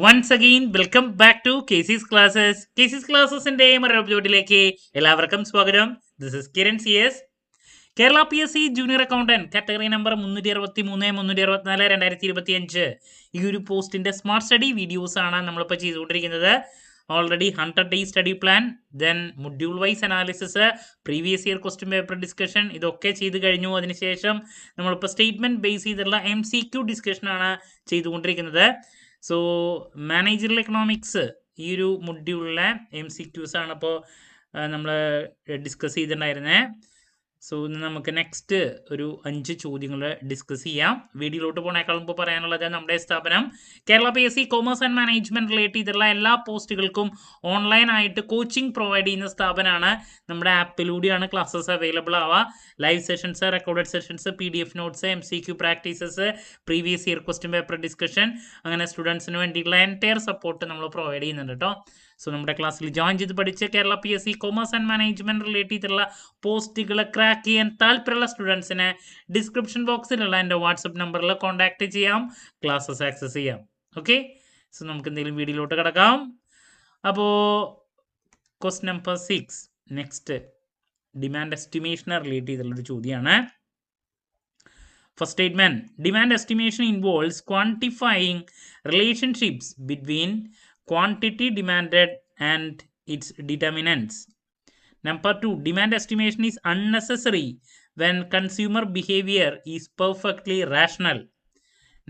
Once again welcome back to KC's classes. KC's ക്ലാസ്സസിന്റെ മറ്റൊരു എപ്പിസോഡിലേക്ക് എല്ലാവർക്കും സ്വാഗതം. This is Kiran C S. Kerala PSC junior accountant category number 363 364 2025 ഈ ഒരു പോസ്റ്റിന്റെ സ്മാർട്ട് സ്റ്റഡി വീഡിയോസ് ആണ് നമ്മളിപ്പോൾ ചെയ്തുകൊണ്ടിരിക്കുന്നത്. Already 100 days study plan, then module wise analysis, previous year question paper discussion ഇതൊക്കെ ചെയ്ത് കഴിഞ്ഞു. അതിനുശേഷം നമ്മളിപ്പോൾ സ്റ്റേറ്റ്മെന്റ് ബേസ് ചെയ്തിട്ടുള്ള MCQ ഡിസ്കഷനാണ് ചെയ്തുകൊണ്ടിരിക്കുന്നത്. സോ മാനേജറൽ എക്കണോമിക്സ് ഈ ഒരു മൊഡ്യൂളിലെ MCQs ആണ് ഇപ്പോൾ നമ്മൾ ഡിസ്കസ് ചെയ്തിട്ടുണ്ടായിരുന്നത്. സോ ഇന്ന് നമുക്ക് നെക്സ്റ്റ് ഒരു 5 ചോദ്യങ്ങൾ ഡിസ്കസ് ചെയ്യാം. വീഡിയോയിലോട്ട് പോണേക്കാൾ മുമ്പ് പറയാനുള്ളത്, നമ്മുടെ സ്ഥാപനം Kerala PSC commerce and management relate ചെയ്തിട്ടുള്ള എല്ലാ പോസ്റ്റുകൾക്കും ഓൺലൈനായിട്ട് കോച്ചിങ് പ്രൊവൈഡ് ചെയ്യുന്ന സ്ഥാപനമാണ്. നമ്മുടെ ആപ്പിലൂടെയാണ് ക്ലാസ്സസ് അവൈലബിൾ ആവുക. Live sessions, recorded sessions, PDF notes, MCQ practices, previous year question paper discussion, അങ്ങനെ സ്റ്റുഡൻസിന് വേണ്ടിയിട്ടുള്ള എൻറ്റയർ സപ്പോർട്ട് നമ്മൾ പ്രൊവൈഡ് ചെയ്യുന്നുണ്ട് കേട്ടോ. സോ നമ്മുടെ ക്ലാസ്സിൽ ജോയിൻ ചെയ്ത് പഠിച്ച് Kerala PSC commerce and management relate ചെയ്തിട്ടുള്ള പോസ്റ്റുകൾ ക്രാക്ക് ചെയ്യാൻ താല്പര്യമുള്ള സ്റ്റുഡൻസിനെ ഡിസ്ക്രിപ്ഷൻ ബോക്സിലുള്ള എൻ്റെ വാട്സപ്പ് നമ്പറിൽ കോൺടാക്ട് ചെയ്യാം, ക്ലാസ്സസ് ആക്സസ് ചെയ്യാം. ഓക്കെ, സോ നമുക്ക് എന്തെങ്കിലും വീഡിയോയിലോട്ട് കിടക്കാം. അപ്പോൾ ക്വസ്റ്റ്യൻ നമ്പർ 6 നെക്സ്റ്റ് ഡിമാൻഡ് എസ്റ്റിമേഷനെ റിലേറ്റ് ചെയ്തിട്ടുള്ളൊരു ചോദ്യമാണ്. First statement, demand estimation involves quantifying relationships between quantity demanded and its determinants. Number 2, demand estimation is unnecessary when consumer behavior is perfectly rational.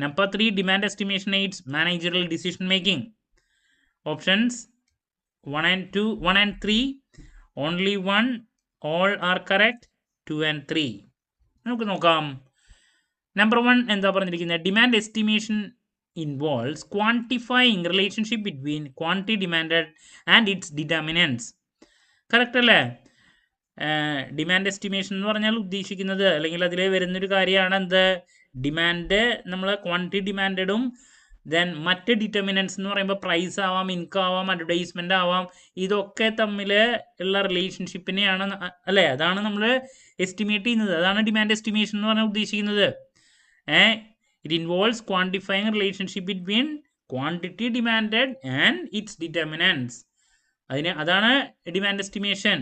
Number 3, demand estimation aids managerial decision making. Options 1 and 3, only 1, all are correct, 2 and 3. നമുക്ക് നോക്കാം. Number 1 എന്താ പറഞ്ഞിരിക്കുന്നത്? Demand estimation involves quantifying relationship between quantity demanded and its determinants. Correct അല്ലേ? Demand estimation എന്ന് പറഞ്ഞാൽ ഉദ്ദേശിക്കുന്നത്, അല്ലെങ്കിൽ അതിൽ വരുന്നൊരു കാര്യമാണ് എന്ത്? ഡിമാൻഡ് നമ്മൾ ക്വാണ്ടിറ്റി ഡിമാൻഡും ദെൻ മറ്റ് ഡിറ്റർമിനൻസ് എന്ന് പറയുമ്പോൾ പ്രൈസ് ആവാം, ഇൻകം ആവാം, അഡ്വർടൈസ്മെന്റ് ആവാം, ഇതൊക്കെ തമ്മിൽ ഉള്ള റിലേഷൻഷിപ്പിനെയാണ് അല്ലേ, അതാണ് നമ്മൾ എസ്റ്റിമേറ്റ് ചെയ്യുന്നത്. അതാണ് ഡിമാൻഡ് എസ്റ്റിമേഷൻ എന്ന് പറഞ്ഞാൽ ഉദ്ദേശിക്കുന്നത്. It involves quantifying a relationship between quantity demanded and its determinants. അതാണ് ഡിമാൻഡ് എസ്റ്റിമേഷൻ.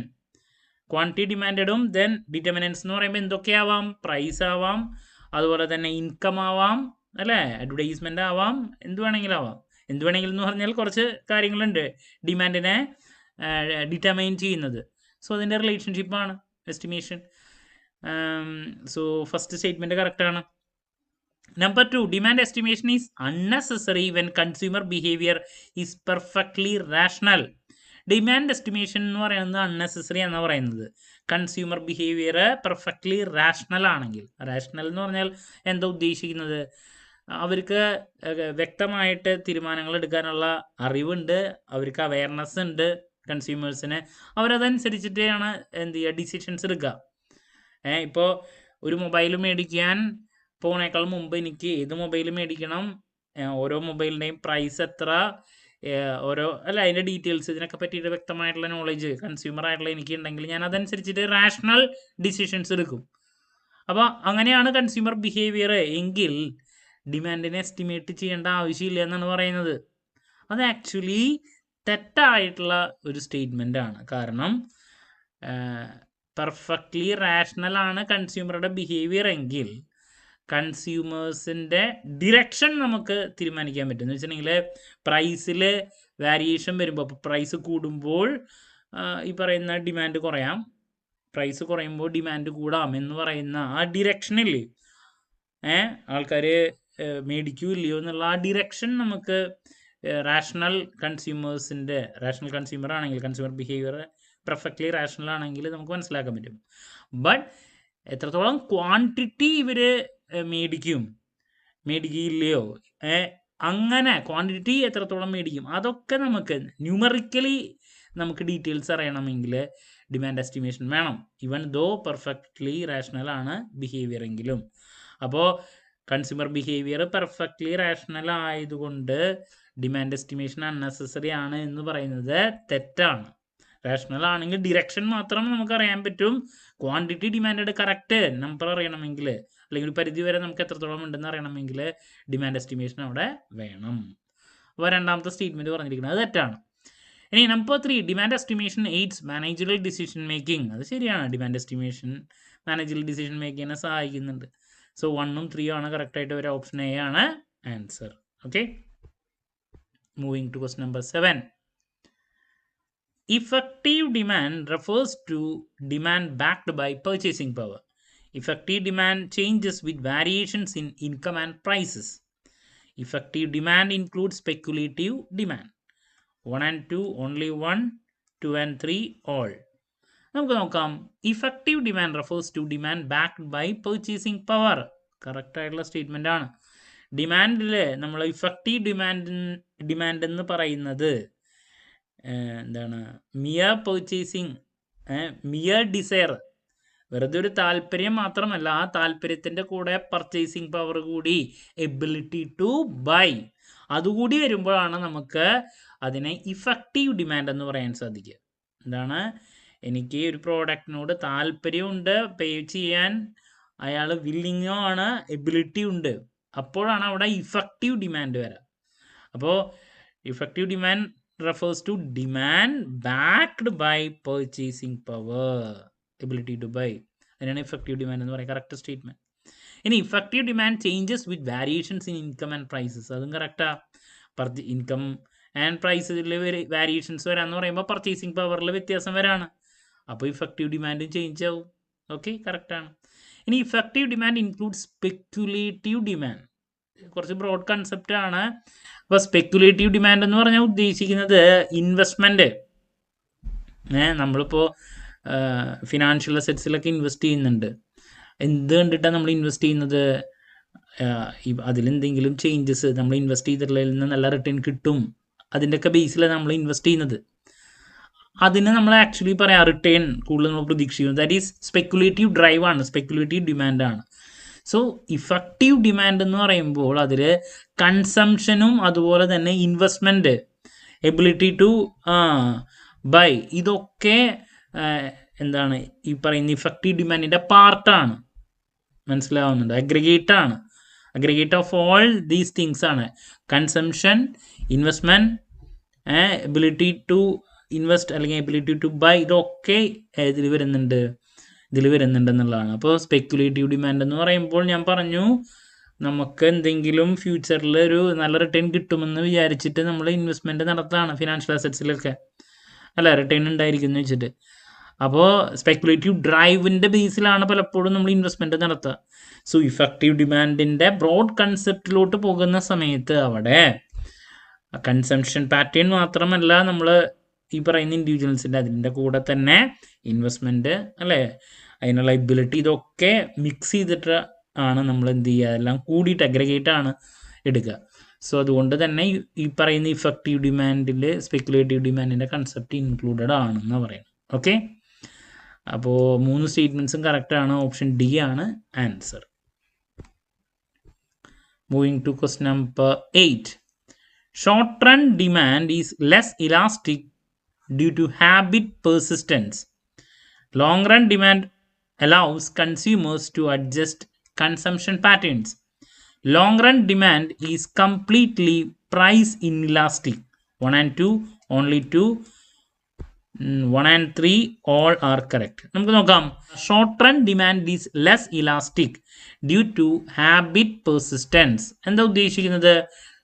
ക്വാണ്ടിറ്റി ഡിമാൻഡും ദെൻ ഡിറ്റർമിനൻസ് എന്ന് പറയുമ്പോൾ എന്തൊക്കെയാവാം? പ്രൈസ് ആവാം, അതുപോലെ തന്നെ ഇൻകം ആവാം, അല്ലേ, അഡ്വർടൈസ്മെന്റ് ആവാം, എന്ത് വേണമെങ്കിലും ആവാം. എന്ത് വേണമെങ്കിലും എന്ന് പറഞ്ഞാൽ കുറച്ച് കാര്യങ്ങളുണ്ട് ഡിമാൻഡിനെ ഡിറ്റർമൈൻ ചെയ്യുന്നത്. സോ അതിൻ്റെ റിലേഷൻഷിപ്പാണ് എസ്റ്റിമേഷൻ. സോ ഫസ്റ്റ് സ്റ്റേറ്റ്മെന്റ് കറക്റ്റാണ്. Number 2, demand estimation is unnecessary when consumer behavior is perfectly rational. Demand estimation എന്ന് പറയുന്നത് അൺനെസസറി എന്ന് പറയുന്നത് കൺസ്യൂമർ ബിഹേവിയർ പെർഫെക്റ്റ്ലി റാഷണൽ ആണെങ്കിൽ. റാഷണൽ എന്ന് പറഞ്ഞാൽ എന്താ ഉദ്ദേശിക്കുന്നത്? അവർക്ക് വ്യക്തമായിട്ട് തീരുമാനങ്ങൾ എടുക്കാനുള്ള അറിവുണ്ട്, അവർക്ക് അവയർനെസ് ഉണ്ട് കൺസ്യൂമേഴ്സിന്. അവരതനുസരിച്ചിട്ടാണ് എന്ത് ചെയ്യുക, ഡിസിഷൻസ് എടുക്കുക. ഇപ്പോൾ ഒരു മൊബൈൽ മേടിക്കാൻ പോകുന്നേക്കാൾ മുമ്പ് എനിക്ക് ഏത് മൊബൈൽ മേടിക്കണം, ഓരോ മൊബൈലിൻ്റെയും പ്രൈസ് എത്ര, ഓരോ അതിൻ്റെ ഡീറ്റെയിൽസ്, ഇതിനൊക്കെ പറ്റിയിട്ട് വ്യക്തമായിട്ടുള്ള നോളജ് കൺസ്യൂമർ ആയിട്ടുള്ള എനിക്ക് ഉണ്ടെങ്കിൽ ഞാൻ അതനുസരിച്ചിട്ട് റാഷണൽ ഡിസിഷൻസ് എടുക്കും. അപ്പോൾ അങ്ങനെയാണ് കൺസ്യൂമർ ബിഹേവിയർ എങ്കിൽ ഡിമാൻഡിനെ എസ്റ്റിമേറ്റ് ചെയ്യേണ്ട ആവശ്യമില്ല എന്നാണ് പറയുന്നത്. അത് ആക്ച്വലി തെറ്റായിട്ടുള്ള ഒരു സ്റ്റേറ്റ്മെൻ്റ് ആണ്. കാരണം പെർഫെക്റ്റ്ലി റാഷണൽ ആണ് കൺസ്യൂമറുടെ ബിഹേവിയർ എങ്കിൽ കൺസ്യൂമേഴ്സിൻ്റെ ഡിറക്ഷൻ നമുക്ക് തീരുമാനിക്കാൻ പറ്റും. എന്ന് വെച്ചിട്ടുണ്ടെങ്കിൽ പ്രൈസിൽ വേരിയേഷൻ വരുമ്പോൾ, അപ്പോൾ പ്രൈസ് കൂടുമ്പോൾ ഈ പറയുന്ന ഡിമാൻഡ് കുറയാം, പ്രൈസ് കുറയുമ്പോൾ ഡിമാൻഡ് കൂടാം എന്ന് പറയുന്ന ആ ഡിറക്ഷനില്ലേ, ആൾക്കാർ മേടിക്കൂല്ലയോ എന്നുള്ള ആ ഡിറക്ഷൻ നമുക്ക് റാഷണൽ കൺസ്യൂമർ ആണെങ്കിൽ, കൺസ്യൂമർ ബിഹേവിയർ പെർഫെക്റ്റ്ലി റാഷണൽ ആണെങ്കിൽ നമുക്ക് മനസ്സിലാക്കാൻ പറ്റും. ബട്ട് എത്രത്തോളം ക്വാണ്ടിറ്റി ഇവർ മേടിക്കില്ലയോ, അങ്ങനെ ക്വാണ്ടിറ്റി എത്രത്തോളം മേടിക്കും, അതൊക്കെ നമുക്ക് ന്യൂമറിക്കലി നമുക്ക് ഡീറ്റെയിൽസ് അറിയണമെങ്കിൽ ഡിമാൻഡ് എസ്റ്റിമേഷൻ വേണം, ഈവൻ ദോ പെർഫെക്റ്റ്ലി റാഷണൽ ആണ് ബിഹേവിയർ എങ്കിലും. അപ്പോൾ കൺസ്യൂമർ ബിഹേവിയർ പെർഫെക്റ്റ്ലി റാഷണൽ ആയതുകൊണ്ട് ഡിമാൻഡ് എസ്റ്റിമേഷൻ അൺനെസസറി ആണ് എന്ന് പറയുന്നത് തെറ്റാണ്. റാഷണൽ ആണെങ്കിൽ ഡിറക്ഷൻ മാത്രം നമുക്ക് അറിയാൻ പറ്റും. ക്വാണ്ടിറ്റി ഡിമാൻഡ് കറക്റ്റ് നമ്പർ അറിയണമെങ്കിൽ, അല്ലെങ്കിൽ ഒരു പരിധി വരെ നമുക്ക് എത്രത്തോളം ഉണ്ടെന്ന് അറിയണമെങ്കിൽ ഡിമാൻഡ് എസ്റ്റിമേഷൻ അവിടെ വേണം. അപ്പോൾ രണ്ടാമത്തെ സ്റ്റേറ്റ്മെൻറ്റ് പറഞ്ഞിരിക്കുന്നത് അത് തെറ്റാണ്. ഇനി number 3, demand estimation aids managerial decision making. അത് ശരിയാണ്, ഡിമാൻഡ് എസ്റ്റിമേഷൻ മാനേജറൽ ഡിസിഷൻ മേക്കിങ്ങിനെ സഹായിക്കുന്നുണ്ട്. സോ 1ഉം 3ഉം ആണ് കറക്റ്റായിട്ട് ഒരു ഓപ്ഷൻ എ ആണ് answer. Okay, moving to question number 7. Effective demand refers to demand backed by purchasing power. Effective demand changes with variations in income and prices. Effective demand includes speculative demand. 1 and 2 only 1, 2 and 3 all. നമുക്ക് നോക്കാം. Effective demand refers to demand backed by purchasing power. കറക്റ്റായിട്ടുള്ള statement ആണ്. ഡിമാൻഡിൽ നമ്മൾ effective demand എന്ന് പറയുന്നത് എന്താണ്, mere purchasing, mere desire, വെറുതെ ഒരു താല്പര്യം മാത്രമല്ല, ആ താല്പര്യത്തിൻ്റെ കൂടെ പർച്ചേസിങ് പവർ കൂടി, എബിലിറ്റി ടു ബൈ, അതുകൂടി വരുമ്പോഴാണ് നമുക്ക് അതിനെ ഇഫക്റ്റീവ് ഡിമാൻഡ് എന്ന് പറയാൻ സാധിക്കുക. എന്താണ്, എനിക്ക് ഒരു പ്രോഡക്റ്റിനോട് താല്പര്യമുണ്ട്, പേ ചെയ്യാൻ അയാൾ വില്ലിങ്ങോ ആണ്, എബിലിറ്റി ഉണ്ട്, അപ്പോഴാണ് അവിടെ ഇഫക്റ്റീവ് ഡിമാൻഡ് വരാം. അപ്പോൾ effective demand refers to demand backed by purchasing power, ability to buy. അതിനാണ് ഇഫക്റ്റീവ് ഡിമാൻഡ് എന്ന് പറയുക. Correct statement. ഇനി effective demand changes with variations in income and prices. അതും കറക്റ്റാ. ഇൻകം ആൻഡ് പ്രൈസിൽ വാരിയേഷൻസ് വരാമെന്ന് പറയുമ്പോൾ പർച്ചേസിങ് പവറിൽ വ്യത്യാസം വരാണ്. അപ്പോൾ ഇഫക്റ്റീവ് ഡിമാൻഡും ചേഞ്ച് ആവും. ഓക്കെ, കറക്റ്റാണ്. ഇനി effective demand include speculative demand. കുറച്ച് ബ്രോഡ് കൺസെപ്റ്റ് ആണ്. അപ്പോൾ സ്പെക്കുലേറ്റീവ് ഡിമാൻഡ് എന്ന് പറഞ്ഞാൽ ഉദ്ദേശിക്കുന്നത് ഇൻവെസ്റ്റ്മെൻറ്റ്. നമ്മളിപ്പോൾ ഫിനാൻഷ്യൽ അസറ്റ്സിലൊക്കെ ഇൻവെസ്റ്റ് ചെയ്യുന്നുണ്ട്. എന്ത് കണ്ടിട്ടാണ് നമ്മൾ ഇൻവെസ്റ്റ് ചെയ്യുന്നത്? അതിലെന്തെങ്കിലും ചേഞ്ചസ്, നമ്മൾ ഇൻവെസ്റ്റ് ചെയ്തിട്ടുള്ളതിൽ നിന്ന് നല്ല റിട്ടേൺ കിട്ടും, അതിൻ്റെയൊക്കെ ബേസിലാണ് നമ്മൾ ഇൻവെസ്റ്റ് ചെയ്യുന്നത്. അതിന് നമ്മൾ ആക്ച്വലി പറയാം റിട്ടേൺ കൂടുതൽ നമ്മൾ പ്രതീക്ഷിക്കുന്നു. ദാറ്റ് ഈസ് സ്പെക്കുലേറ്റീവ് ഡ്രൈവ് ആണ്, സ്പെക്കുലേറ്റീവ് ഡിമാൻഡാണ്. സോ ഇഫക്റ്റീവ് ഡിമാൻഡ് എന്ന് പറയുമ്പോൾ അതിൽ കൺസംഷനും അതുപോലെ തന്നെ ഇൻവെസ്റ്റ്മെൻറ്റ്, എബിലിറ്റി ടു ബൈ, ഇതൊക്കെ എന്താണ് ഈ പറയുന്ന ഇഫക്റ്റീവ് ഡിമാൻഡിൻ്റെ പാർട്ടാണ്. മനസ്സിലാവുന്നുണ്ട്? Aggregate of all these things ആണ്. Consumption, investment, ability to invest അല്ലെങ്കിൽ എബിലിറ്റി ടു ബൈ, ഇതൊക്കെ ഇതിൽ വരുന്നുണ്ടെന്നുള്ളതാണ്. അപ്പോൾ സ്പെക്കുലേറ്റീവ് ഡിമാൻഡ് എന്ന് പറയുമ്പോൾ ഞാൻ പറഞ്ഞു, നമുക്ക് എന്തെങ്കിലും ഫ്യൂച്ചറിൽ ഒരു നല്ല റിട്ടേൺ കിട്ടുമെന്ന് വിചാരിച്ചിട്ട് നമ്മൾ ഇൻവെസ്റ്റ്മെൻറ്റ് നടത്തുകയാണ് ഫിനാൻഷ്യൽ അസറ്റ്സിലൊക്കെ, അല്ല റിട്ടേൺ ഉണ്ടായിരിക്കും എന്ന് വെച്ചിട്ട്. അപ്പോൾ സ്പെക്കുലേറ്റീവ് ഡ്രൈവിൻ്റെ ബേസിലാണ് പലപ്പോഴും നമ്മൾ ഇൻവെസ്റ്റ്മെൻറ്റ് നടത്തുക. സോ ഇഫക്റ്റീവ് ഡിമാൻഡിൻ്റെ ബ്രോഡ് കൺസെപ്റ്റിലോട്ട് പോകുന്ന സമയത്ത് അവിടെ കൺസംഷൻ പാറ്റേൺ മാത്രമല്ല നമ്മൾ ഈ പറയുന്ന ഇൻഡിവിജ്വൽസിൻ്റെ, അതിൻ്റെ കൂടെ തന്നെ ഇൻവെസ്റ്റ്മെൻറ്റ്, അല്ലേ, അതിനുള്ള എബിലിറ്റി, ഇതൊക്കെ മിക്സ് ചെയ്തിട്ട് ആണ് നമ്മൾ എന്ത് ചെയ്യുക, എല്ലാം കൂടിയിട്ട് അഗ്രിഗേറ്റ് ആണ് എടുക്കുക. സോ അതുകൊണ്ട് തന്നെ ഈ പറയുന്ന ഇഫക്റ്റീവ് ഡിമാൻഡിൽ സ്പെക്കുലേറ്റീവ് ഡിമാൻഡിൻ്റെ കൺസെപ്റ്റ് ഇൻക്ലൂഡഡ് ആണെന്ന് പറയുന്നത്. ഓക്കെ, അപ്പോൾ 3 സ്റ്റേറ്റ്മെൻറ്റ്സും കറക്റ്റാണ്. ഓപ്ഷൻ ഡി ആണ് answer. Moving to question number 8. Short run demand is less elastic due to habit persistence. Long run demand allows consumers to adjust consumption patterns. Long run demand is completely price inelastic. 1 and 2 only 2, 1 and 3 all are correct. നമുക്ക് നോക്കാം. Short run demand is less elastic due to habit persistence. എന്താ ഉദ്ദേശിക്കുന്നത്?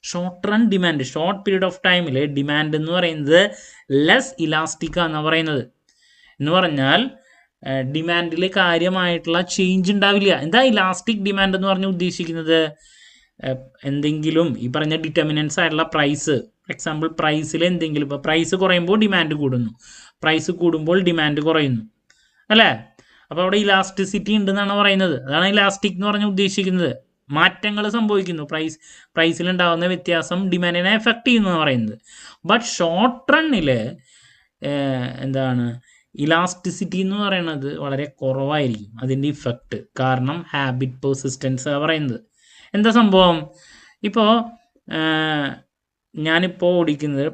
Short run demand, short period of ടൈമിൽ demand എന്ന് പറയുന്നത് less elastic എന്ന് പറയുന്നത്. എന്ന് പറഞ്ഞാൽ ഡിമാൻഡിൽ കാര്യമായിട്ടുള്ള ചേഞ്ച് ഉണ്ടാവില്ല. എന്താ ഇലാസ്റ്റിക് ഡിമാൻഡ് എന്ന് പറഞ്ഞ് ഉദ്ദേശിക്കുന്നത്? എന്തെങ്കിലും ഈ പറഞ്ഞ ഡിറ്റർമിനൻസ് ആയിട്ടുള്ള പ്രൈസ്, ഫോർ എക്സാമ്പിൾ പ്രൈസിൽ എന്തെങ്കിലും, ഇപ്പോൾ പ്രൈസ് കുറയുമ്പോൾ ഡിമാൻഡ് കൂടുന്നു, പ്രൈസ് കൂടുമ്പോൾ ഡിമാൻഡ് കുറയുന്നു, അല്ലേ? അപ്പോൾ അവിടെ ഇലാസ്റ്റിസിറ്റി ഉണ്ടെന്നാണ് പറയുന്നത്. അതാണ് ഇലാസ്റ്റിക് എന്ന് പറഞ്ഞ് ഉദ്ദേശിക്കുന്നത്. മാറ്റങ്ങൾ സംഭവിക്കുന്നു, പ്രൈസിലുണ്ടാകുന്ന വ്യത്യാസം ഡിമാൻഡിനെ എഫക്റ്റ് ചെയ്യുന്നു എന്ന് പറയുന്നത്. ബട്ട് ഷോർട്ട് റണ്ണിൽ എന്താണ് ഇലാസ്റ്റിസിറ്റി എന്ന് പറയുന്നത് വളരെ കുറവായിരിക്കും അതിൻ്റെ ഇഫക്റ്റ്. കാരണം ഹാബിറ്റ് പെർസിസ്റ്റൻസ് പറയുന്നത്. എന്താ സംഭവം? ഇപ്പോൾ ഞാനിപ്പോൾ ഓടിക്കുന്നത്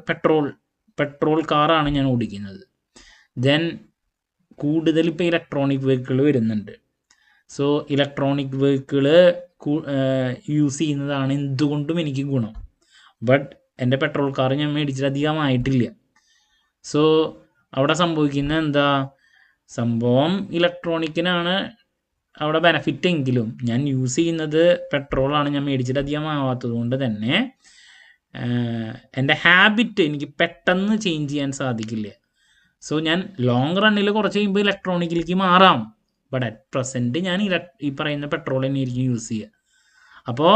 പെട്രോൾ കാറാണ് ഞാൻ ഓടിക്കുന്നത്. ദെൻ കൂടുതൽ ഇപ്പോൾ ഇലക്ട്രോണിക് വെഹിക്കിൾ വരുന്നുണ്ട്. സോ ഇലക്ട്രോണിക് വെഹിക്കിൾ യൂസ് ചെയ്യുന്നതാണ് എന്തുകൊണ്ടും എനിക്ക് ഗുണം. ബട്ട് എൻ്റെ പെട്രോൾ കാർ ഞാൻ മേടിച്ചിട്ട് അധികമായിട്ടില്ല. സോ അവിടെ സംഭവിക്കുന്ന എന്താ, സംഭവം ഇലക്ട്രോണിക്കിനാണ് അവിടെ ബെനഫിറ്റ് എങ്കിലും ഞാൻ യൂസ് ചെയ്യുന്നത് പെട്രോളാണ്, ഞാൻ മേടിച്ചിട്ട് അധികമാവാത്തത് കൊണ്ട് തന്നെ എൻ്റെ ഹാബിറ്റ് എനിക്ക് പെട്ടെന്ന് ചേഞ്ച് ചെയ്യാൻ സാധിക്കില്ല. സോ ഞാൻ ലോങ് റണ്ണിൽ കുറച്ച് കഴിയുമ്പോൾ ഇലക്ട്രോണിക്കിലേക്ക് മാറാം. ബട്ട് അറ്റ് പ്രസൻറ്റ് ഞാൻ ഈ പറയുന്ന പെട്രോൾ തന്നെ ആയിരിക്കും യൂസ് ചെയ്യുക. അപ്പോൾ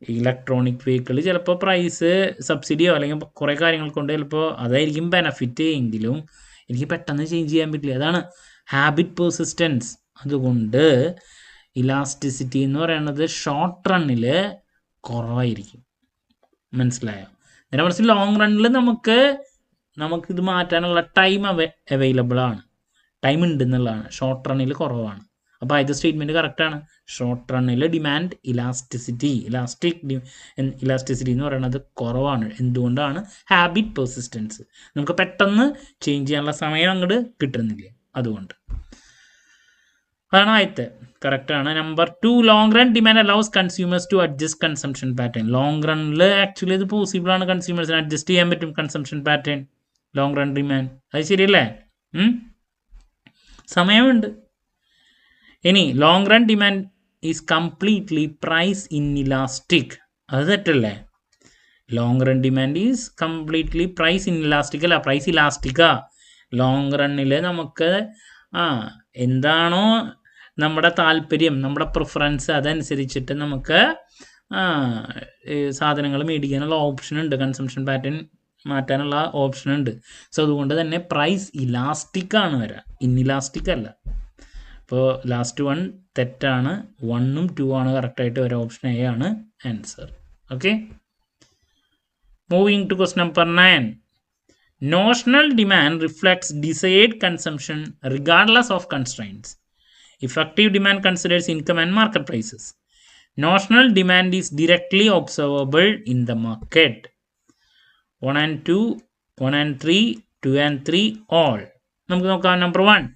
ഇലക്ട്രോണിക് വെഹിക്കിൾ ചിലപ്പോൾ പ്രൈസ് സബ്സിഡിയോ അല്ലെങ്കിൽ കുറേ കാര്യങ്ങൾ കൊണ്ട് ചിലപ്പോൾ അതായിരിക്കും ബെനഫിറ്റ് എങ്കിലും എനിക്ക് പെട്ടെന്ന് ചേഞ്ച് ചെയ്യാൻ പറ്റില്ല. അതാണ് ഹാബിറ്റ് പെർസിസ്റ്റൻസ്. അതുകൊണ്ട് ഇലാസ്റ്റിസിറ്റി എന്ന് പറയുന്നത് ഷോർട്ട് റണ്ണിൽ കുറവായിരിക്കും. മനസ്സിലായോ? നേരെ മറിച്ച് ലോങ് റണ്ണിൽ നമുക്കിത് മാറ്റാനുള്ള ടൈം അവൈലബിൾ ആണ്, ടൈം ഉണ്ടെന്നുള്ളതാണ്. ഷോർട്ട് റണ്ണിൽ കുറവാണ്. അപ്പോൾ ആദ്യത്തെ സ്റ്റേറ്റ്മെൻറ്റ് കറക്റ്റാണ്. ഷോർട്ട് റണ്ണിൽ ഡിമാൻഡ് ഇലാസ്റ്റിസിറ്റി എന്ന് പറയുന്നത് കുറവാണ്. എന്തുകൊണ്ടാണ്? Habit persistence. നമുക്ക് പെട്ടെന്ന് ചേഞ്ച് ചെയ്യാനുള്ള സമയം അങ്ങോട്ട് കിട്ടുന്നില്ല, അതുകൊണ്ട്. അതാണ് ആദ്യത്തെ, കറക്റ്റാണ്. Number 2, long run demand allows consumers to adjust consumption pattern. Long റണ്ണിൽ ആക്ച്വലി ഇത് പോസിബിളാണ്, കൺസ്യൂമേഴ്സിന് അഡ്ജസ്റ്റ് ചെയ്യാൻ പറ്റും consumption pattern. Long run demand അത് ശരിയല്ലേ? സമയമുണ്ട്. ഇനി long run demand is completely price inelastic. അത് തെറ്റല്ലേ? Long run demand is completely price inelastic അല്ല, പ്രൈസ് ഇലാസ്റ്റിക്കാ. ലോങ് റണ്ണിൽ നമുക്ക് എന്താണോ നമ്മുടെ താല്പര്യം, നമ്മുടെ പ്രിഫറൻസ്, അതനുസരിച്ചിട്ട് നമുക്ക് സാധനങ്ങൾ മേടിക്കാനുള്ള ഓപ്ഷൻ ഉണ്ട്, കൺസംഷൻ പാറ്റേൺ മാറ്റാനുള്ള ഓപ്ഷൻ ഉണ്ട്. സോ അതുകൊണ്ട് തന്നെ പ്രൈസ് ഇലാസ്റ്റിക് ആണ് വരിക, ഇൻഇലാസ്റ്റിക് അല്ല. അപ്പോൾ ലാസ്റ്റ് വൺ തെറ്റാണ്. 1ഉം 2 ആണ് കറക്റ്റായിട്ട് വരിക. ഓപ്ഷൻ എ ആണ് answer. Okay, moving to question number 9. Notional demand reflects desired consumption regardless of constraints. Effective demand considers income and market prices. Notional demand is directly observable in the market. 1 and 2, 1 and 3, 2 and 3, all. നമുക്ക് നോക്കാം. Number 1,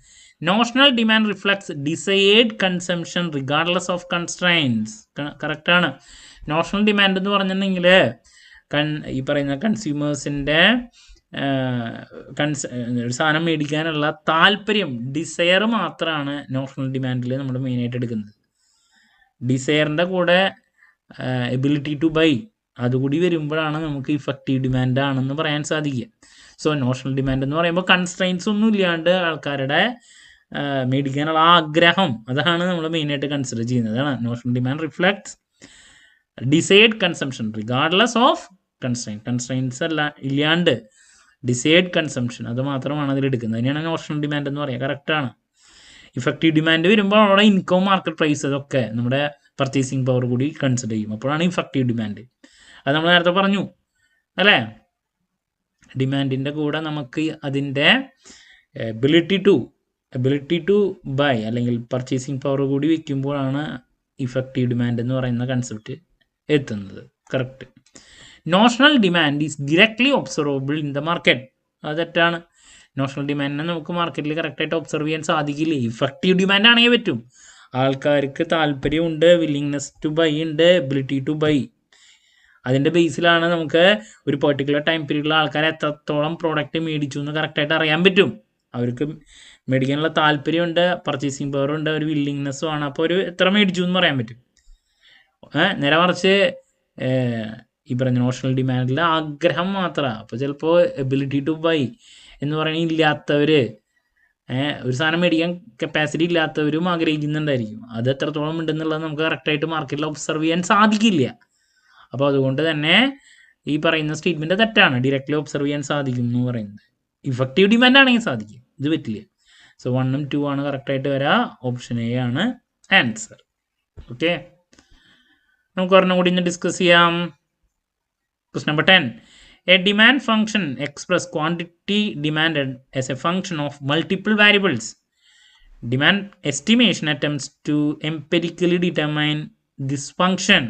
notional demand reflects desired consumption regardless of constraints. കറക്റ്റാണ്. Notional demand എന്ന് പറഞ്ഞിട്ടുണ്ടെങ്കിൽ ഈ പറയുന്ന കൺസ്യൂമേഴ്സിൻ്റെ ഒരു സാധനം മേടിക്കാനുള്ള താല്പര്യം, ഡിസയർ മാത്രമാണ് നോഷണൽ ഡിമാൻഡിൽ നമ്മൾ മെയിനായിട്ട് എടുക്കുന്നത്. ഡിസയറിൻ്റെ കൂടെ എബിലിറ്റി ടു ബൈ അതുകൂടി വരുമ്പോഴാണ് നമുക്ക് ഇഫക്റ്റീവ് ഡിമാൻഡ് ആണെന്ന് പറയാൻ സാധിക്കുക. സോ നോഷണൽ ഡിമാൻഡ് എന്ന് പറയുമ്പോൾ കൺസ്ട്രെയിൻസ് ഒന്നും ഇല്ലാണ്ട് ആൾക്കാരുടെ മേടിക്കാനുള്ള ആഗ്രഹം, അതാണ് നമ്മൾ മെയിനായിട്ട് കൺസിഡർ ചെയ്യുന്നത്. അതാണ് notional demand reflects decide consumption regardless of constraints അല്ല ഇല്ലാണ്ട് ഡിസൈഡ് കൺസംഷൻ അത് മാത്രമാണ് അതിലെടുക്കുന്നത്. അതിനാണ് നോഷണൽ ഡിമാൻഡ് എന്ന് പറയുക. കറക്റ്റാണ്. ഇഫക്റ്റീവ് ഡിമാൻഡ് വരുമ്പോൾ അവിടെ ഇൻകം, മാർക്കറ്റ് പ്രൈസ് അതൊക്കെ നമ്മുടെ പർച്ചേസിങ് പവർ കൂടി കൺസിഡർ ചെയ്യും. അപ്പോഴാണ് ഇഫക്റ്റീവ് ഡിമാൻഡ്. അത് നമ്മൾ നേരത്തെ പറഞ്ഞു അല്ലേ? ഡിമാൻഡിൻ്റെ കൂടെ നമുക്ക് അതിൻ്റെ എബിലിറ്റി ടു ബൈ അല്ലെങ്കിൽ പർച്ചേസിങ് പവർ കൂടി വയ്ക്കുമ്പോഴാണ് ഇഫക്റ്റീവ് ഡിമാൻഡ് എന്ന് പറയുന്ന കൺസെപ്റ്റ് എത്തുന്നത്. Correct. Notional demand is directly observable in the market. അത് തെറ്റാണ്. നോഷണൽ ഡിമാൻഡിനെ നമുക്ക് മാർക്കറ്റിൽ കറക്റ്റായിട്ട് ഒബ്സർവ് ചെയ്യാൻ സാധിക്കില്ല. ഇഫക്റ്റീവ് ഡിമാൻഡ് ആണെങ്കിൽ പറ്റും. ആൾക്കാർക്ക് താല്പര്യമുണ്ട്, വില്ലിങ്നെസ് ടു ബൈ ഉണ്ട്, എബിലിറ്റി ടു ബൈ. അതിൻ്റെ ബേസിലാണ് നമുക്ക് ഒരു പെർട്ടിക്കുലർ ടൈം പീരീഡിൽ ആൾക്കാർ എത്രത്തോളം പ്രോഡക്റ്റ് മേടിച്ചു എന്ന് കറക്റ്റായിട്ട് അറിയാൻ പറ്റും. അവർക്ക് മേടിക്കാനുള്ള താല്പര്യമുണ്ട്, പർച്ചേസിങ് പവർ ഉണ്ട്, ഒരു വില്ലിങ്നെസ്സും ആണ്. അപ്പോൾ ഒരു എത്ര മേടിച്ചു എന്ന് പറയാൻ പറ്റും. നേരെ മറിച്ച് ഈ പറഞ്ഞ നോഷണൽ ഡിമാൻഡിൽ ആഗ്രഹം മാത്രമാണ്. അപ്പോൾ ചിലപ്പോൾ എബിലിറ്റി ടു ബൈ എന്ന് പറയുന്നത് ഇല്ലാത്തവർ, ഒരു സാധനം മേടിക്കാൻ കപ്പാസിറ്റി ഇല്ലാത്തവരും ആഗ്രഹിക്കുന്നുണ്ടായിരിക്കും. അത് എത്രത്തോളം ഉണ്ടെന്നുള്ളത് നമുക്ക് കറക്റ്റായിട്ട് മാർക്കറ്റിൽ ഒബ്സർവ് ചെയ്യാൻ സാധിക്കില്ല. അപ്പോൾ അതുകൊണ്ട് തന്നെ ഈ പറയുന്ന സ്റ്റേറ്റ്മെൻറ്റ് തെറ്റാണ്. ഡയറക്റ്റ്ലി ഒബ്സർവ് ചെയ്യാൻ സാധിക്കും എന്ന് പറയുന്നത്. ഇഫക്റ്റീവ് ഡിമാൻഡ് ആണെങ്കിൽ സാധിക്കും, ഇത് പറ്റില്ല. സോ 1ഉം 2 ആണ് കറക്റ്റായിട്ട് വരിക. ഓപ്ഷൻ എ ആണ് ആൻസർ. ഓക്കെ, നമുക്ക് ഒരെണ്ണം കൂടി ഇന്ന് ഡിസ്കസ് ചെയ്യാം. Question number 10. A demand function express quantity demanded as a function of multiple variables. Demand estimation attempts to empirically determine this function.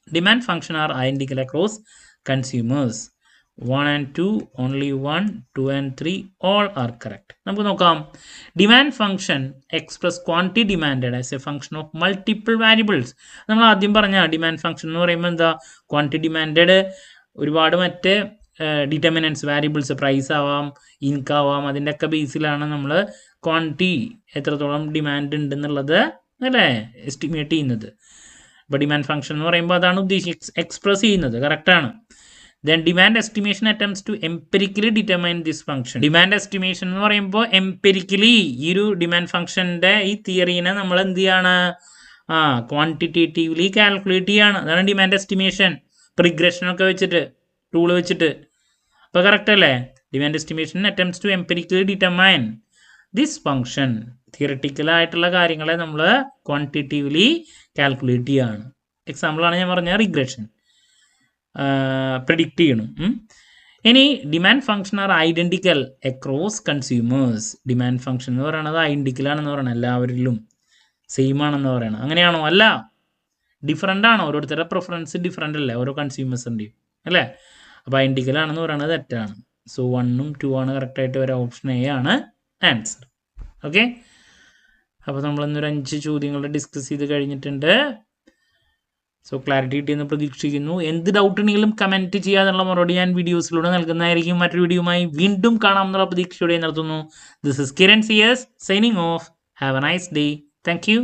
Demand function are identical across consumers. 1 and 2, only 1, 2 and 3, all are correct. നമുക്ക് നോക്കാം. Demand function express quantity demanded as A function of multiple variables. നമ്മൾ ആദ്യം പറഞ്ഞ demand function എന്ന് പറയുമ്പോൾ എന്താ? Quantity demanded ഒരുപാട് മറ്റ് ഡിറ്റർമിനൻസ് വാരിയബിൾസ് പ്രൈസ് ആവാം, ഇൻകം ആവാം, അതിൻ്റെയൊക്കെ ബേസിലാണ് നമ്മൾ ക്വാണ്ടിറ്റി എത്രത്തോളം ഡിമാൻഡ് ഉണ്ടെന്നുള്ളത് അല്ലേ എസ്റ്റിമേറ്റ് ചെയ്യുന്നത്. ഇപ്പോൾ ഡിമാൻഡ് ഫംഗ്ഷൻ എന്ന് പറയുമ്പോൾ അതാണ് എക്സ്പ്രസ് ചെയ്യുന്നത്. കറക്റ്റാണ്. Then demand estimation attempts to empirically determine this function. Demand estimation എന്ന് പറയുമ്പോൾ എംപെരിക്കലി ഈ ഒരു ഡിമാൻഡ് ഫംഗ്ഷൻ്റെ ഈ തിയറീനെ നമ്മൾ എന്ത് ചെയ്യാണ്, ക്വാണ്ടിറ്റേറ്റീവ്ലി കാൽക്കുലേറ്റ് ചെയ്യാണ്. അതാണ് ഡിമാൻഡ് എസ്റ്റിമേഷൻ. റിഗ്രഷനൊക്കെ വെച്ചിട്ട് ടൂള് വെച്ചിട്ട്. അപ്പോൾ കറക്റ്റ് അല്ലേ? Demand estimation attempts to empirically determine this function. തിയറട്ടിക്കലായിട്ടുള്ള കാര്യങ്ങളെ നമ്മൾ ക്വാണ്ടിറ്റേറ്റീവ്ലി കാൽക്കുലേറ്റ് ചെയ്യുകയാണ്. എക്സാമ്പിളാണ് ഞാൻ പറഞ്ഞ റിഗ്രഷൻ, പ്രെഡിക്റ്റ് ചെയ്യണം. ഇനി demand function are identical across consumers. Demand function എന്ന് പറയുന്നത് ഐഡൻറ്റിക്കൽ ആണെന്ന് പറയണം, എല്ലാവരിലും സെയിം ആണെന്ന് പറയണം. അങ്ങനെയാണോ? അല്ല, ഡിഫറൻ്റ് ആണ്. ഓരോരുത്തരുടെ പ്രിഫറൻസ് ഡിഫറൻ്റ് അല്ലേ ഓരോ കൺസ്യൂമേഴ്സിൻ്റെയും, അല്ലേ? അപ്പോൾ ഐഡൻറ്റിക്കൽ ആണെന്ന് പറയുന്നത് തെറ്റാണ്. സോ 1 ഉം 2 ആണ് കറക്റ്റായിട്ട് വരാം. ഓപ്ഷൻ എ ആണ് ആൻസർ. ഓക്കെ, അപ്പോൾ നമ്മളിന്നൊരു 5 ചോദ്യങ്ങൾ ഡിസ്കസ് ചെയ്ത് കഴിഞ്ഞിട്ടുണ്ട്. സോ ക്ലാരിറ്റി കിട്ടിയെന്ന് പ്രതീക്ഷിക്കുന്നു. എന്ത് ഡൗട്ട് ഉണ്ടെങ്കിലും കമൻറ്റ് ചെയ്യാനുള്ള മറുപടി ഞാൻ വീഡിയോസിലൂടെ നൽകുന്നതായിരിക്കും. മറ്റൊരു വീഡിയോയുമായി വീണ്ടും കാണാമെന്നുള്ള പ്രതീക്ഷയോടെ നിർത്തുന്നു. This is Kiran CS signing off. Have a nice day. Thank U.